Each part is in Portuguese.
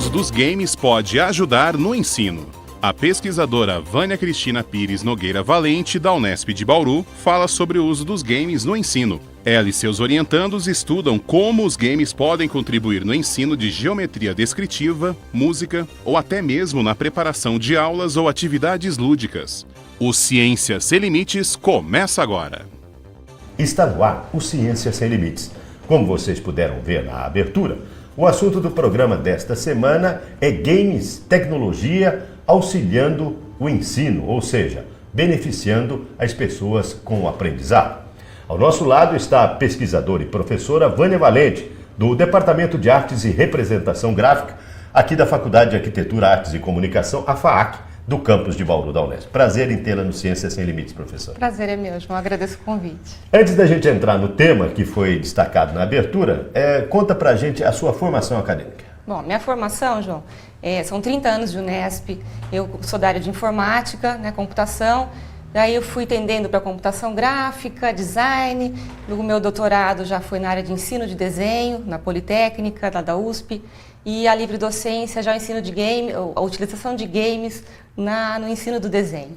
uso dos games pode ajudar no ensino. A pesquisadora Vânia Cristina Pires Nogueira Valente, da Unesp de Bauru, fala sobre o uso dos games no ensino. Ela e seus orientandos estudam como os games podem contribuir no ensino de geometria descritiva, música ou até mesmo na preparação de aulas ou atividades lúdicas. O Ciência Sem Limites começa agora. Está no ar o Ciência Sem Limites. Como vocês puderam ver na abertura, o assunto do programa desta semana é games, tecnologia, auxiliando o ensino, ou seja, beneficiando as pessoas com o aprendizado. Ao nosso lado está a pesquisadora e professora Vânia Valente, do Departamento de Artes e Representação Gráfica, aqui da Faculdade de Arquitetura, Artes e Comunicação, a FAAC, do campus de Bauru da Unesp. Prazer em tê-la no Ciência Sem Limites, professora. Prazer é meu, João. Agradeço o convite. Antes da gente entrar no tema que foi destacado na abertura, conta pra gente a sua formação acadêmica. Bom, minha formação, João, são 30 anos de Unesp. Eu sou da área de informática, computação. Daí eu fui tendendo para computação gráfica, design. O meu doutorado já foi na área de ensino de desenho, na Politécnica, da USP. E a livre docência já o ensino de game, a utilização de games no ensino do desenho.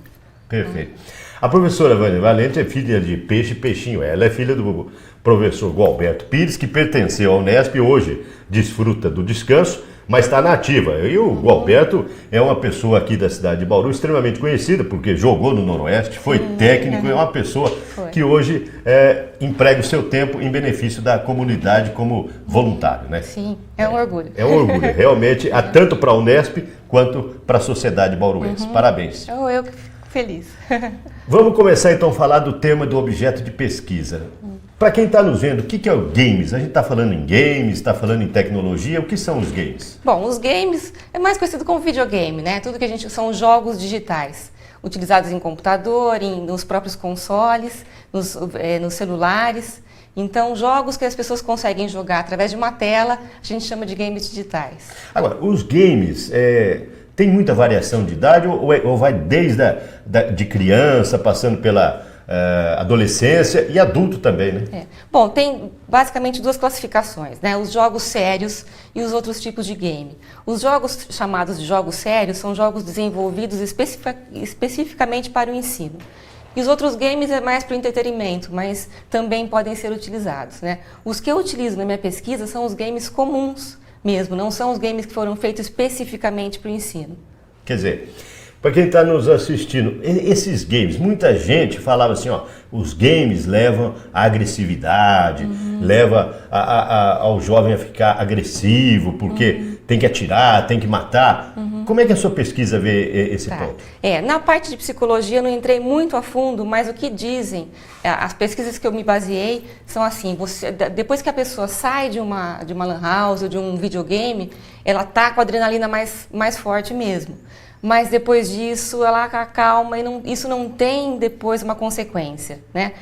Perfeito. A professora Vânia Valente é filha de Peixe e Peixinho. Ela é filha do professor Gualberto Pires, que pertenceu à Unesp e hoje desfruta do descanso, mas está na ativa. E o Gualberto é uma pessoa aqui da cidade de Bauru extremamente conhecida, porque jogou no Noroeste, foi técnico, é uma pessoa que hoje emprega o seu tempo em benefício da comunidade como voluntário, né? Sim, é um orgulho. É um orgulho, realmente, tanto para a Unesp quanto para a sociedade bauruense. Parabéns. Eu que fico feliz. Vamos começar então a falar do tema do objeto de pesquisa. Para quem está nos vendo, o que é o games? A gente está falando em games, está falando em tecnologia, o que são os games? Bom, os games é mais conhecido como videogame, né? Tudo que são jogos digitais, utilizados em computador, nos próprios consoles, nos celulares. Então, jogos que as pessoas conseguem jogar através de uma tela, a gente chama de games digitais. Agora, os games, tem muita variação de idade ou vai desde de criança, passando pela adolescência e adulto também, né? Bom, tem basicamente duas classificações, né? Os jogos sérios e os outros tipos de game. Os jogos chamados de jogos sérios são jogos desenvolvidos especificamente para o ensino. E os outros games é mais para o entretenimento, mas também podem ser utilizados, né? Os que eu utilizo na minha pesquisa são os games comuns mesmo, não são os games que foram feitos especificamente para o ensino. Quer dizer, para quem está nos assistindo, esses games, muita gente falava assim, os games levam à agressividade, leva ao jovem a ficar agressivo, porque tem que atirar, tem que matar. Como é que a sua pesquisa vê esse ponto? Na parte de psicologia eu não entrei muito a fundo, mas o que dizem, as pesquisas que eu me baseei são assim, depois que a pessoa sai de uma lan house ou de um videogame, ela está com a adrenalina mais forte mesmo. Mas depois disso ela acalma e isso não tem depois uma consequência, né?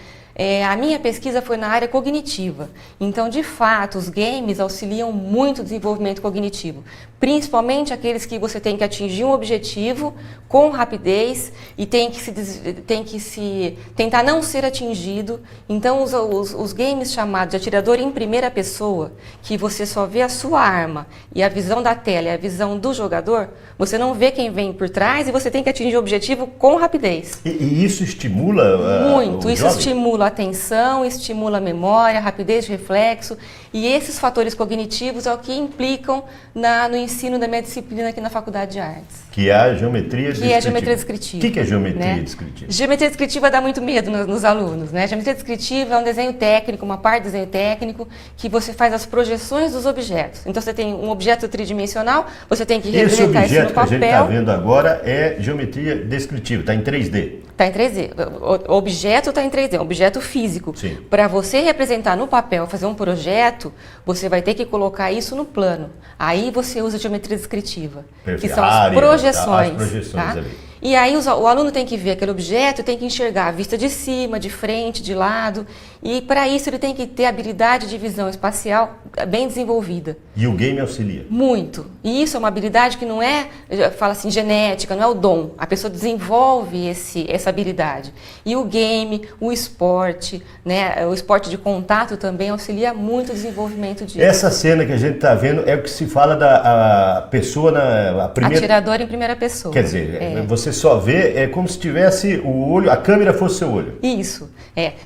A minha pesquisa foi na área cognitiva, então de fato os games auxiliam muito o desenvolvimento cognitivo, principalmente aqueles que você tem que atingir um objetivo com rapidez e tem que tentar não ser atingido. Então os games chamados de atirador em primeira pessoa, que você só vê a sua arma e a visão da tela e a visão do jogador, você não vê quem vem por trás e você tem que atingir o objetivo com rapidez. E isso estimula muito, isso estimula a atenção, estimula a memória, a rapidez de reflexo, e esses fatores cognitivos é o que implicam no ensino da minha disciplina aqui na Faculdade de Artes. Que é a geometria descritiva. Que é a geometria descritiva. O que é geometria descritiva? Geometria descritiva dá muito medo nos alunos, né? Geometria descritiva é um desenho técnico, uma parte do desenho técnico, que você faz as projeções dos objetos. Então você tem um objeto tridimensional, você tem que representar isso no papel. Esse objeto que a gente está vendo agora é geometria descritiva, está em 3D. Está em 3D. O objeto está em 3D, é um objeto físico. Para você representar no papel, fazer um projeto, você vai ter que colocar isso no plano. Aí você usa a geometria descritiva, que são as projeções. Ali. E aí o aluno tem que ver aquele objeto, tem que enxergar a vista de cima, de frente, de lado. E para isso ele tem que ter habilidade de visão espacial bem desenvolvida. E o game auxilia? Muito. E isso é uma habilidade que não é, fala assim, genética, não é o dom. A pessoa desenvolve essa habilidade. E o game, o esporte, né, o esporte de contato também auxilia muito o desenvolvimento disso. Essa cena que a gente está vendo é o que se fala da pessoa na primeira... Atirador em primeira pessoa. Quer dizer, você só vê, é como se tivesse o olho, a câmera fosse seu olho. Isso.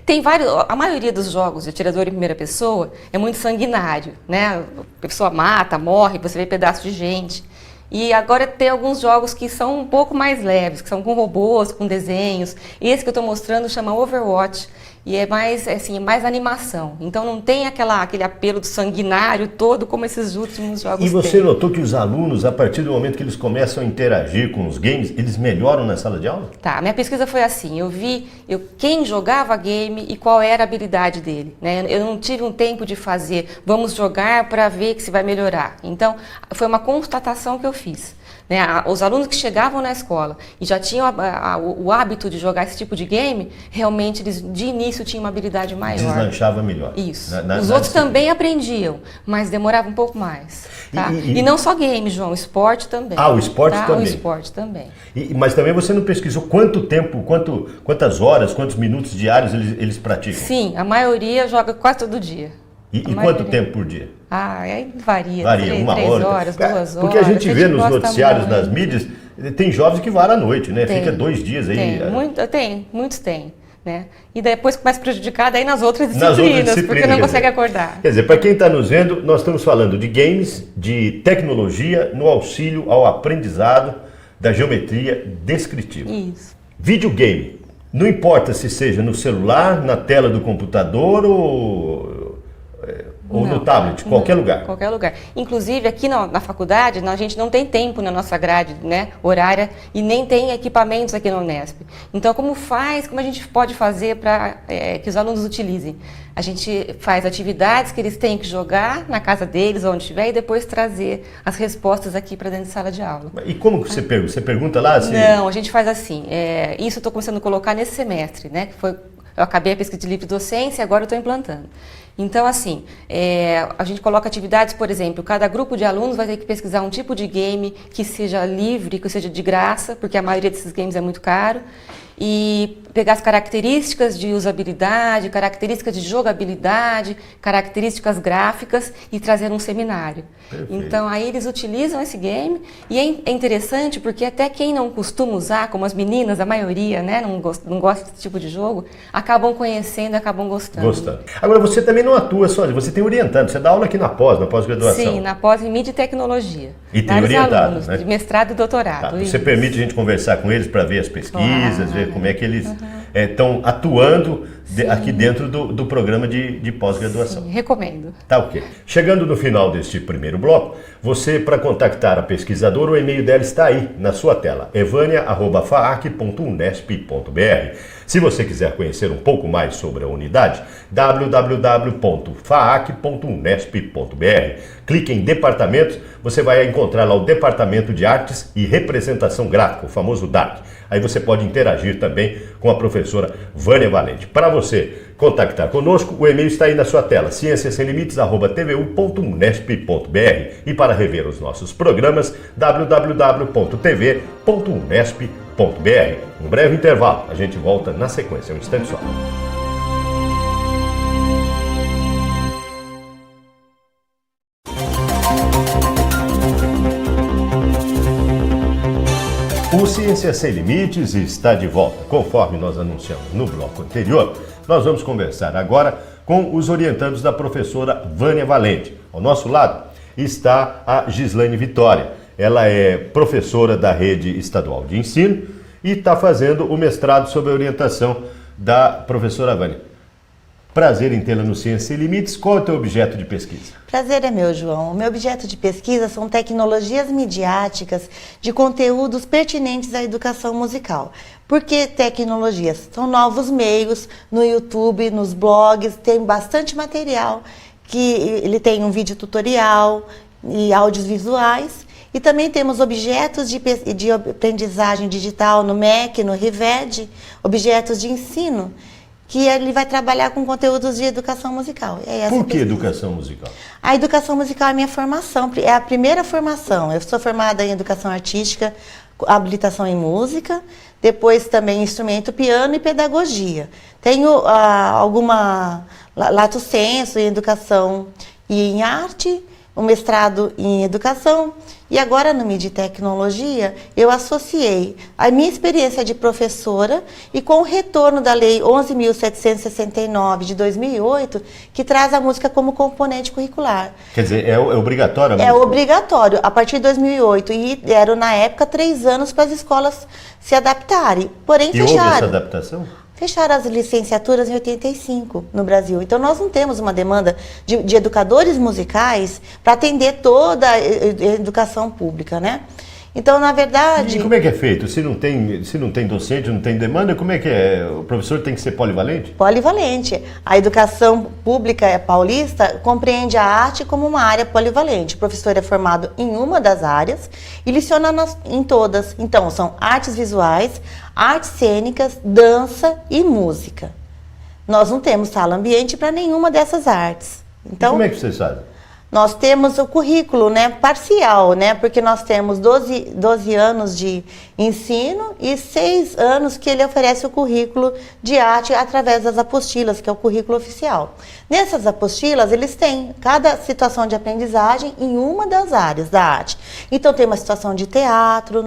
Tem vários, a maioria dos jogos de atirador em primeira pessoa é muito sanguinário, né? A pessoa mata, morre, você vê pedaços de gente. E agora tem alguns jogos que são um pouco mais leves, que são com robôs, com desenhos. Esse que eu estou mostrando chama Overwatch. E é mais, assim, mais animação. Então não tem aquele apelo do sanguinário todo como esses últimos jogos. E você notou que os alunos, a partir do momento que eles começam a interagir com os games, eles melhoram na sala de aula? Tá, a minha pesquisa foi assim, eu vi quem jogava game e qual era a habilidade dele, né? Eu não tive um tempo de fazer, vamos jogar para ver que se vai melhorar. Então, foi uma constatação que eu fiz. Né, os alunos que chegavam na escola e já tinham o hábito de jogar esse tipo de game, realmente eles de início tinham uma habilidade maior. Deslanchava melhor. Isso. Os outros também aprendiam, mas demorava um pouco mais. Tá? E não só game, João, esporte também. O esporte também. O esporte também. Mas também você não pesquisou quanto tempo, quantas horas, quantos minutos diários eles praticam? Sim, a maioria joga quase todo dia. E quanto tempo por dia? Aí varia. Varia, 3 horas, 2 horas. Porque a gente vê nos noticiários, nas mídias, tem jovens que varam à noite, né? Fica 2 dias aí. Muitos têm. Né? E depois começa a prejudicar daí nas outras disciplinas, porque não consegue acordar. Quer dizer, para quem está nos vendo, nós estamos falando de games, de tecnologia no auxílio ao aprendizado da geometria descritiva. Isso. Videogame. Não importa se seja no celular, na tela do computador ou no tablet, qualquer lugar. Qualquer lugar. Inclusive, aqui na faculdade, a gente não tem tempo na nossa grade, né, horária e nem tem equipamentos aqui na Unesp. Então, como a gente pode fazer para que os alunos utilizem? A gente faz atividades que eles têm que jogar na casa deles, onde estiver, e depois trazer as respostas aqui para dentro de sala de aula. E como que você pergunta? Você pergunta lá? Assim... Não, a gente faz assim. Isso eu estou começando a colocar nesse semestre, né, que foi... Eu acabei a pesquisa de livre docência e agora eu estou implantando. Então, assim, a gente coloca atividades, por exemplo, cada grupo de alunos vai ter que pesquisar um tipo de game que seja livre, que seja de graça, porque a maioria desses games é muito caro, e pegar as características de usabilidade, características de jogabilidade, características gráficas e trazer um seminário. Perfeito. Então, aí eles utilizam esse game e é interessante porque até quem não costuma usar, como as meninas, a maioria, né, não gosta desse tipo de jogo, acabam conhecendo, acabam gostando. Agora, você também não atua só, você tem orientando, você dá aula aqui na pós-graduação. Sim, na pós em mídia e tecnologia. E tem orientado, alunos, né? de mestrado e doutorado. Você permite a gente conversar com eles para ver as pesquisas, ver como é que eles estão atuando aqui dentro do programa de pós-graduação. Recomendo. Tá ok. Chegando no final deste primeiro bloco, você, para contactar a pesquisadora, o e-mail dela está aí na sua tela, evania@faac.unesp.br. Se você quiser conhecer um pouco mais sobre a unidade, www.faac.unesp.br. Clique em departamentos, você vai encontrar lá o Departamento de Artes e Representação Gráfica, o famoso DARC. Aí você pode interagir também com a professora Vânia Valente. Para você contactar conosco, o e-mail está aí na sua tela, cienciasemlimites@tvu.unesp.br. E para rever os nossos programas, www.tv.unesp.br. Um breve intervalo, a gente volta na sequência, um instante só. O Ciência Sem Limites está de volta. Conforme nós anunciamos no bloco anterior, nós vamos conversar agora com os orientandos da professora Vânia Valente. Ao nosso lado está a Gislaine Vitória. Ela é professora da Rede Estadual de Ensino e está fazendo o mestrado sob a orientação da professora Vânia. Prazer em tê-la no Ciência Sem Limites. Qual é o teu objeto de pesquisa? Prazer é meu, João. O meu objeto de pesquisa são tecnologias midiáticas de conteúdos pertinentes à educação musical. Por que tecnologias? São novos meios no YouTube, nos blogs, tem bastante material, que ele tem um vídeo tutorial e áudios visuais. E também temos objetos de aprendizagem digital no MEC, no RIVED, objetos de ensino, que ele vai trabalhar com conteúdos de educação musical. Por que educação musical? A educação musical é a minha formação, é a primeira formação. Eu sou formada em educação artística, habilitação em música, depois também instrumento, piano e pedagogia. Tenho alguma lato sensu em educação e em arte, um mestrado em educação, e agora no MID Tecnologia eu associei a minha experiência de professora e com o retorno da Lei 11.769 de 2008, que traz a música como componente curricular. Quer dizer, é obrigatório a música? É obrigatório, a partir de 2008, e deram na época 3 anos para as escolas se adaptarem, porém E houve essa fecharam. adaptação? Fecharam as licenciaturas em 85 no Brasil. Então, nós não temos uma demanda de educadores musicais para atender toda a educação pública, né? Então, na verdade... E como é que é feito? Se não tem docente, não tem demanda, como é que é? O professor tem que ser polivalente? Polivalente. A educação pública paulista compreende a arte como uma área polivalente. O professor é formado em uma das áreas e leciona em todas. Então, são artes visuais, artes cênicas, dança e música. Nós não temos sala ambiente para nenhuma dessas artes. Então, E como é que vocês fazem? nós temos o currículo, né, parcial, né, porque nós temos 12 anos de ensino e 6 anos que ele oferece o currículo de arte através das apostilas, que é o currículo oficial. Nessas apostilas, eles têm cada situação de aprendizagem em uma das áreas da arte. Então, tem uma situação de teatro,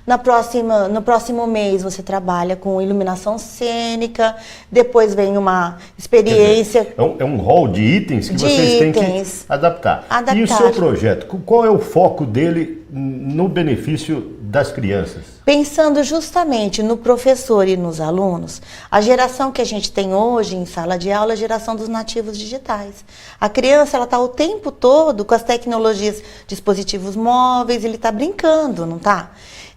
no próximo mês você trabalha com iluminação cênica, depois vem uma experiência... Quer dizer, é um rol de itens que vocês têm que adaptar. E o seu projeto, qual é o foco dele no benefício das crianças? Pensando justamente no professor e nos alunos, a geração que a gente tem hoje em sala de aula é a geração dos nativos digitais. A criança está o tempo todo com as tecnologias, dispositivos móveis, ele está brincando, não está?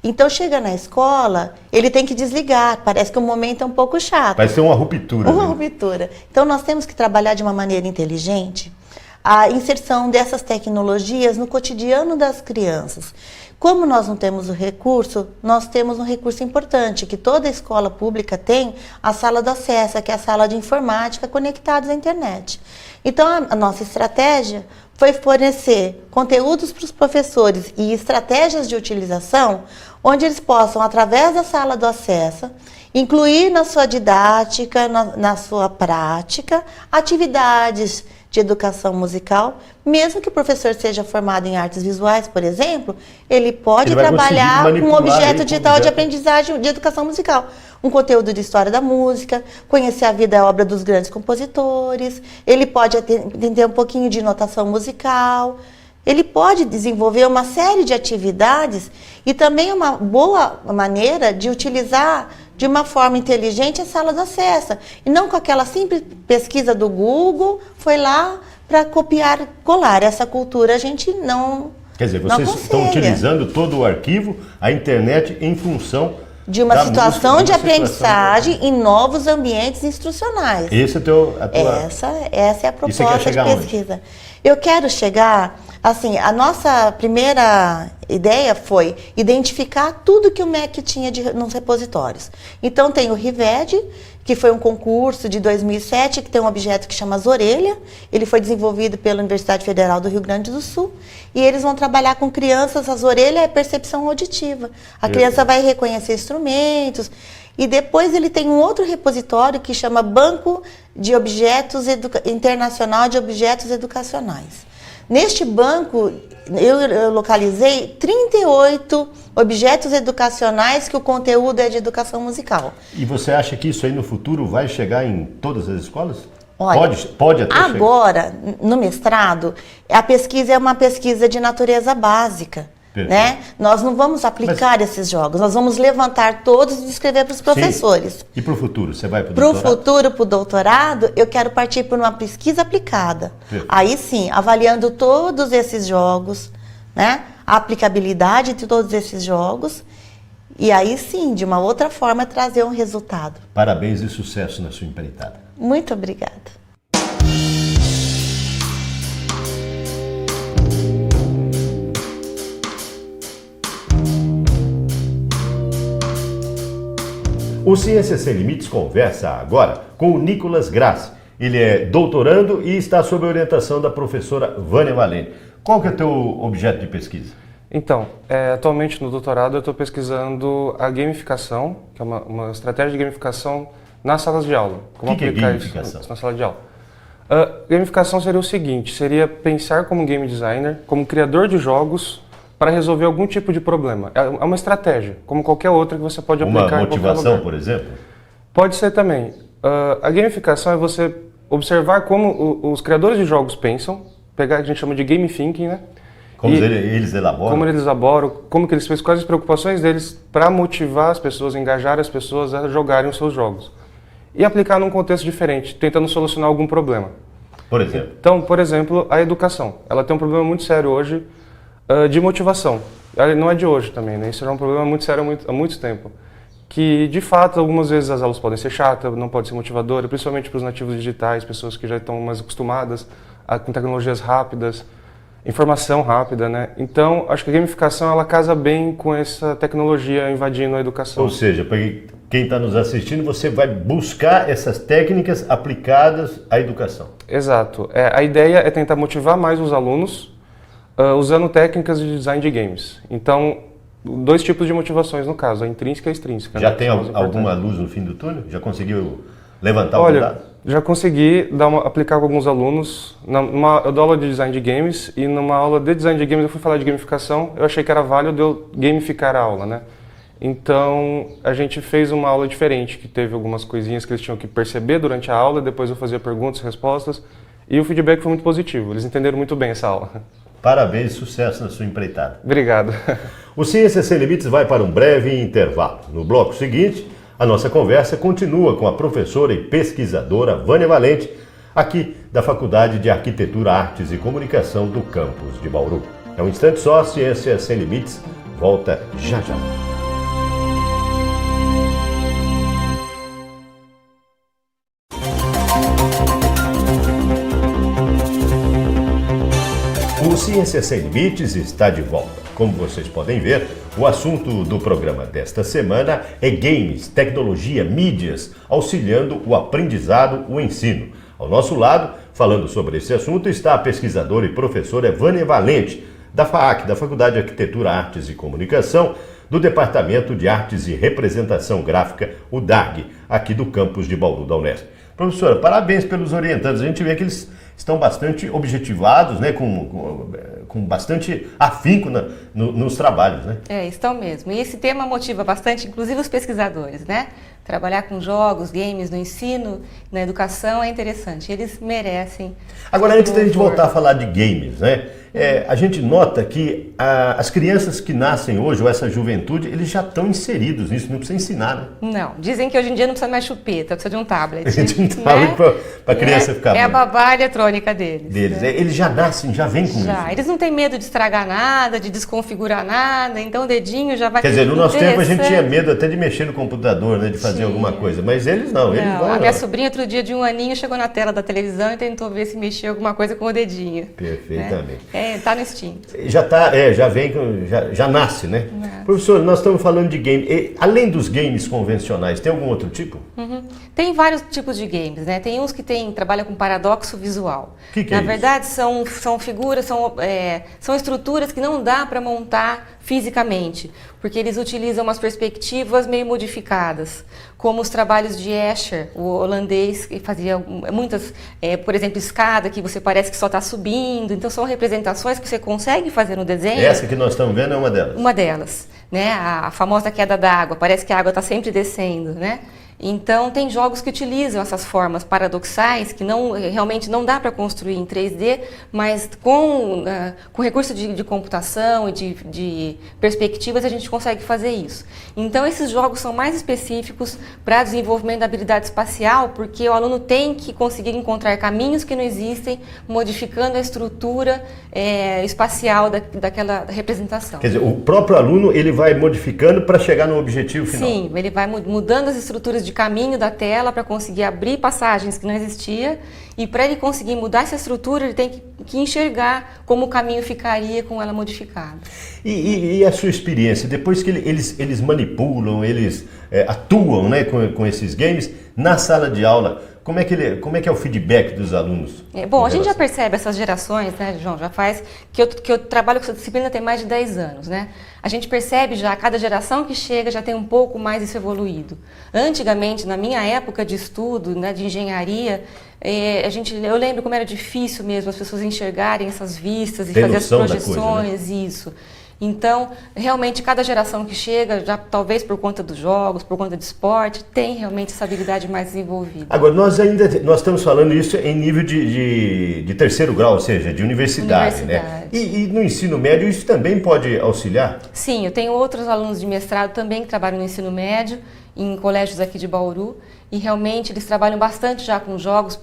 Então, chega na escola, ele tem que desligar, parece que o momento é um pouco chato. Vai ser uma ruptura. Uma ruptura. Então, nós temos que trabalhar de uma maneira inteligente a inserção dessas tecnologias no cotidiano das crianças. Como nós não temos o recurso, nós temos um recurso importante, que toda escola pública tem a sala do acesso, que é a sala de informática conectados à internet. Então, a nossa estratégia foi fornecer conteúdos para os professores e estratégias de utilização, onde eles possam, através da sala do acesso, incluir na sua didática, na sua prática, atividades de educação musical, mesmo que o professor seja formado em artes visuais, por exemplo, ele pode trabalhar com um objeto digital de aprendizagem de educação musical. Um conteúdo de história da música, conhecer a vida e a obra dos grandes compositores, ele pode entender um pouquinho de notação musical, ele pode desenvolver uma série de atividades e também uma boa maneira de utilizar de uma forma inteligente a sala do acesso. E não com aquela simples pesquisa do Google, foi lá para copiar e colar. Essa cultura a gente não Quer dizer, vocês estão utilizando todo o arquivo, a internet, em função de uma situação de aprendizagem em novos ambientes instrucionais. Esse é Essa é a proposta de pesquisa. Onde? Eu quero chegar, assim, a nossa primeira ideia foi identificar tudo que o MEC tinha nos repositórios. Então tem o RIVED, que foi um concurso de 2007, que tem um objeto que chama Zorelha. Ele foi desenvolvido pela Universidade Federal do Rio Grande do Sul. E eles vão trabalhar com crianças. A Zorelha é percepção auditiva. A criança vai reconhecer instrumentos. E depois ele tem um outro repositório que chama Banco de Objetos Internacional de Objetos Educacionais. Neste banco, eu localizei 38 objetos educacionais que o conteúdo é de educação musical. E você acha que isso aí no futuro vai chegar em todas as escolas? Olha, pode até agora, no mestrado, a pesquisa é uma pesquisa de natureza básica. Né? Nós não vamos aplicar esses jogos, nós vamos levantar todos e descrever para os professores. Sim. E para o futuro? Você vai para o doutorado? Para o futuro, para o doutorado, eu quero partir por uma pesquisa aplicada. Aí sim, avaliando todos esses jogos, né? A aplicabilidade de todos esses jogos, e aí sim, de uma outra forma, trazer um resultado. Parabéns e sucesso na sua empreitada. Muito obrigada. O Ciências Sem Limites conversa agora com o Nicolas Grassi. Ele é doutorando e está sob a orientação da professora Vânia Valente. Qual que é o teu objeto de pesquisa? Então, atualmente no doutorado eu estou pesquisando a gamificação, que é uma estratégia de gamificação nas salas de aula. Como que aplicar é gamificação? isso na sala de aula. Gamificação seria o seguinte, seria pensar como game designer, como criador de jogos, para resolver algum tipo de problema. É uma estratégia, como qualquer outra que você pode aplicar em qualquer lugar. Uma motivação, por exemplo? Pode ser também. A gamificação é você observar como os criadores de jogos pensam, pegar, a gente chama de game thinking, né? Como eles elaboram? Como eles elaboram, como que eles fazem, quais as preocupações deles para motivar as pessoas, engajar as pessoas a jogarem os seus jogos. E aplicar num contexto diferente, tentando solucionar algum problema. Por exemplo? Então, por exemplo, a educação. Ela tem um problema muito sério hoje de motivação. Ela não é de hoje também, né? Isso é um problema muito sério há muito tempo. Que, de fato, algumas vezes as aulas podem ser chatas, não pode ser motivadora, principalmente para os nativos digitais, pessoas que já estão mais acostumadas com tecnologias rápidas, informação rápida, né? Então, acho que a gamificação, ela casa bem com essa tecnologia invadindo a educação. Ou seja, para quem está nos assistindo, você vai buscar essas técnicas aplicadas à educação. Exato. A ideia é tentar motivar mais os alunos usando técnicas de design de games. Então, dois tipos de motivações no caso, a intrínseca e a extrínseca. Já né? tem alguma luz no fim do túnel? Já conseguiu levantar o Olha, cuidado? já consegui aplicar com alguns alunos. Eu dou aula de design de games e numa aula de design de games eu fui falar de gamificação. Eu achei que era válido eu gamificar a aula, né? Então a gente fez uma aula diferente, que teve algumas coisinhas que eles tinham que perceber durante a aula, depois eu fazia perguntas e respostas e o feedback foi muito positivo. Eles entenderam muito bem essa aula. Parabéns, sucesso na sua empreitada. Obrigado. O Ciências Sem Limites vai para um breve intervalo. No bloco seguinte, a nossa conversa continua com a professora e pesquisadora Vânia Valente, aqui da Faculdade de Arquitetura, Artes e Comunicação do campus de Bauru. É um instante só, Ciências Sem Limites volta já já. O Ciências Sem Limites está de volta. Como vocês podem ver, o assunto do programa desta semana é games, tecnologia, mídias, auxiliando o aprendizado, o ensino. Ao nosso lado, falando sobre esse assunto, está a pesquisadora e professora Vânia Valente, da FAAC, da Faculdade de Arquitetura, Artes e Comunicação, do Departamento de Artes e Representação Gráfica, o DARG, aqui do campus de Bauru da Unesp. Professora, parabéns pelos orientandos. A gente vê que eles estão bastante objetivados, né, com bastante afinco nos trabalhos, né? Estão mesmo. E esse tema motiva bastante, inclusive os pesquisadores, né? Trabalhar com jogos, games no ensino, na educação é interessante. Eles merecem. Agora, antes da gente voltar a falar de games, né? A gente nota que as crianças que nascem hoje, ou essa juventude, eles já estão inseridos nisso, não precisa ensinar, né? Não, dizem que hoje em dia não precisa mais chupeta, precisa de um tablet. De um tablet, né? Para a criança ficar... É a babá eletrônica deles. Né? Eles já nascem, já vêm com isso. Eles não têm medo de estragar nada, de desconfigurar nada, então o dedinho já vai... Quer dizer, no nosso tempo a gente tinha medo até de mexer no computador, né? De fazer alguma coisa, mas eles não, eles vão... A minha sobrinha, outro dia de 1 aninho, chegou na tela da televisão e tentou ver se mexia alguma coisa com o dedinho. Perfeitamente. Né? Tá no instinto. Já nasce, né? Professor, nós estamos falando de game. Além dos games convencionais, tem algum outro tipo? Tem vários tipos de games, né? Tem uns que trabalham com paradoxo visual. Que Na verdade, são figuras, são estruturas que não dá para montar fisicamente, porque eles utilizam umas perspectivas meio modificadas, como os trabalhos de Escher, o holandês, que fazia muitas, por exemplo, escada, que você parece que só está subindo. Então, são representações que você consegue fazer no desenho. Essa que nós estamos vendo é uma delas? Uma delas, né? A famosa queda d'água, parece que a água está sempre descendo, né? Então, tem jogos que utilizam essas formas paradoxais, que realmente não dá para construir em 3D, mas com recurso de computação e de perspectivas a gente consegue fazer isso. Então, esses jogos são mais específicos para desenvolvimento da habilidade espacial, porque o aluno tem que conseguir encontrar caminhos que não existem, modificando a estrutura espacial daquela representação. Quer dizer, o próprio aluno ele vai modificando para chegar no objetivo final. Sim, ele vai mudando as estruturas de caminho da tela para conseguir abrir passagens que não existia, e para ele conseguir mudar essa estrutura, ele tem que enxergar como o caminho ficaria com ela modificada. E a sua experiência, depois que eles manipulam, eles atuam, né, com esses games, na sala de aula, como é que é o feedback dos alunos? Bom, a gente já percebe essas gerações, né, João, já faz, que eu trabalho com essa disciplina tem mais de 10 anos, né? A gente percebe já, cada geração que chega já tem um pouco mais isso evoluído. Antigamente, na minha época de estudo, né, de engenharia, eu lembro como era difícil mesmo as pessoas enxergarem essas vistas e fazer as projeções, coisa, né? Isso. Então, realmente, cada geração que chega, já talvez por conta dos jogos, por conta de esporte, tem realmente essa habilidade mais desenvolvida. Agora, nós estamos falando isso em nível de terceiro grau, ou seja, de universidade. Né? E no ensino médio isso também pode auxiliar? Sim, eu tenho outros alunos de mestrado também que trabalham no ensino médio, em colégios aqui de Bauru, e realmente eles trabalham bastante já com jogos.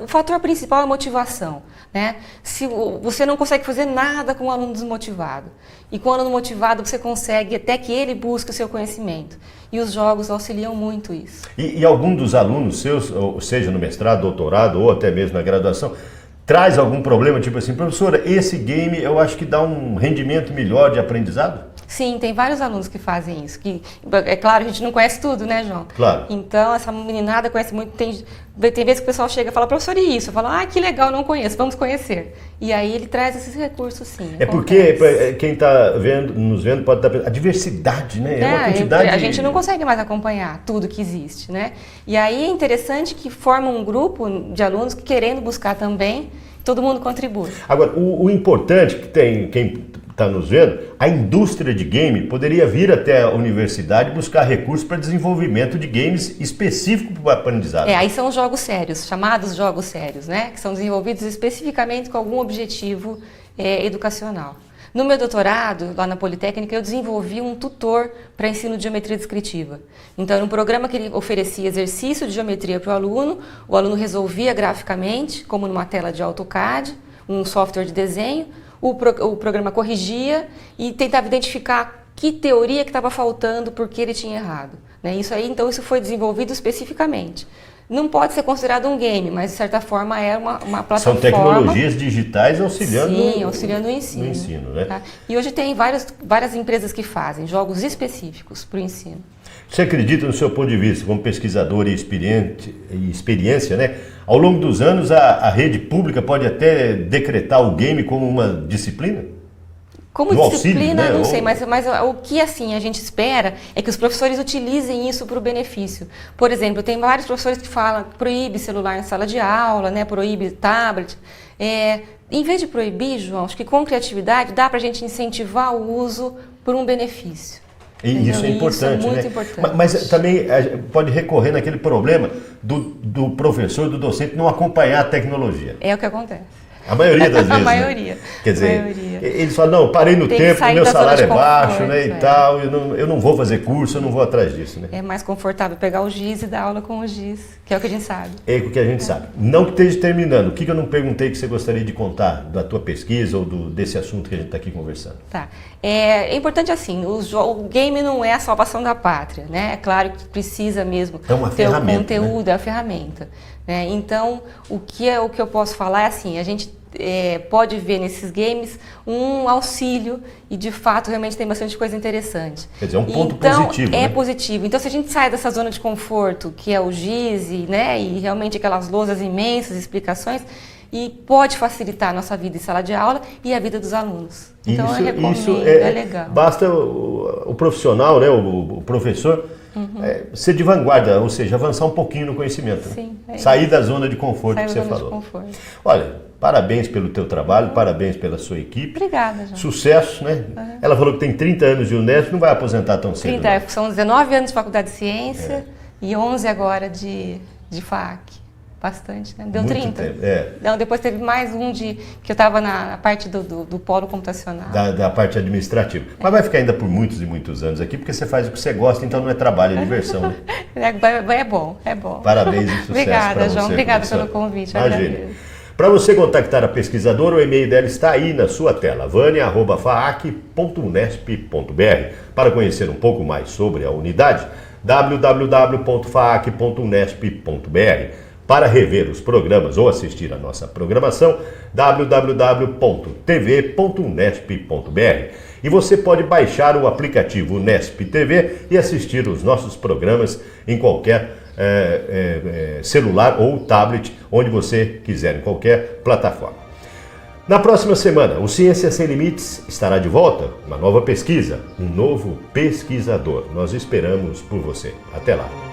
O fator principal é a motivação, né? Se você não consegue fazer nada com um aluno desmotivado, e com um aluno motivado você consegue até que ele busque o seu conhecimento. E os jogos auxiliam muito isso. E algum dos alunos seus, seja no mestrado, doutorado ou até mesmo na graduação, traz algum problema, tipo assim, professora, esse game eu acho que dá um rendimento melhor de aprendizado? Sim, tem vários alunos que fazem isso. É claro, a gente não conhece tudo, né, João? Claro. Então, essa meninada conhece muito. Tem vezes que o pessoal chega e fala, professor, e isso? Eu falo, que legal, não conheço, vamos conhecer. E aí ele traz esses recursos, sim. Porque quem está nos vendo pode estar... A diversidade, né? É uma quantidade... A gente não consegue mais acompanhar tudo que existe, né? E aí é interessante que forma um grupo de alunos que querendo buscar também, todo mundo contribui. Agora, o importante que tem... Quem está nos vendo, a indústria de game poderia vir até a universidade buscar recursos para desenvolvimento de games específicos para o aprendizado. Aí são os jogos sérios, chamados jogos sérios, né? Que são desenvolvidos especificamente com algum objetivo educacional. No meu doutorado, lá na Politécnica, eu desenvolvi um tutor para ensino de geometria descritiva. Então, era um programa que ele oferecia exercício de geometria para o aluno resolvia graficamente, como numa tela de AutoCAD, um software de desenho, o programa corrigia e tentava identificar que teoria que estava faltando, porque ele tinha errado. Né? Então isso foi desenvolvido especificamente. Não pode ser considerado um game, mas de certa forma é uma plataforma... São tecnologias digitais auxiliando, auxiliando o ensino. No ensino, né? Tá? E hoje tem várias empresas que fazem jogos específicos para o ensino. Você acredita, no seu ponto de vista, como pesquisador e experiência, né? Ao longo dos anos, a rede pública pode até decretar o game como uma disciplina? Como disciplina, não sei, mas o que assim a gente espera é que os professores utilizem isso para o benefício. Por exemplo, tem vários professores que falam que proíbe celular na sala de aula, né? Proíbe tablet. Em vez de proibir, João, acho que com criatividade dá para a gente incentivar o uso por um benefício. E isso é importante, isso é muito né? importante. Mas também pode recorrer naquele problema do professor, do docente não acompanhar a tecnologia. É o que acontece. A maioria das vezes. A maioria. Né? Quer dizer, eles falam, não, parei no tempo, meu salário é baixo, né, e tal, eu não vou fazer curso, eu não vou atrás disso, né? É mais confortável pegar o giz e dar aula com o giz, que é o que a gente sabe. É o que a gente sabe. Não que esteja terminando, o que eu não perguntei que você gostaria de contar da tua pesquisa ou desse assunto que a gente está aqui conversando? Tá. É importante assim, o game não é a salvação da pátria, né? É claro que precisa mesmo ter o conteúdo, é a ferramenta. Né? Então, o que eu posso falar é assim, a gente pode ver nesses games um auxílio e de fato realmente tem bastante coisa interessante. Quer dizer, é um ponto positivo, É né? positivo. Então, se a gente sai dessa zona de conforto, que é o giz, né, e realmente aquelas lousas imensas, explicações, e pode facilitar a nossa vida em sala de aula e a vida dos alunos. Então, eu recomendo, é legal. Basta o profissional, né, o professor, ser de vanguarda, ou seja, avançar um pouquinho no conhecimento. Sim, sair da zona de conforto que você falou. Olha, parabéns pelo teu trabalho, parabéns pela sua equipe. Obrigada, João. Sucesso, né? Ela falou que tem 30 anos de Unesp, não vai aposentar tão cedo. 30, são 19 anos de Faculdade de Ciência e 11 agora de FAC. Bastante, né? Deu muito 30. Tempo, Não, depois teve mais um que eu estava na parte do polo computacional. Da parte administrativa. Mas vai ficar ainda por muitos e muitos anos aqui, porque você faz o que você gosta, então não é trabalho, é diversão. Né? É bom, é bom. Parabéns e sucesso. Obrigada, João. Você, obrigada pelo convite. Imagina. Para você contactar a pesquisadora, o e-mail dela está aí na sua tela, vania@faac.unesp.br. Para conhecer um pouco mais sobre a unidade, www.faac.unesp.br. Para rever os programas ou assistir a nossa programação, www.tv.unesp.br. E você pode baixar o aplicativo Unesp TV e assistir os nossos programas em qualquer celular ou tablet, onde você quiser, em qualquer plataforma. Na próxima semana, o Ciência Sem Limites estará de volta, uma nova pesquisa, um novo pesquisador. Nós esperamos por você. Até lá!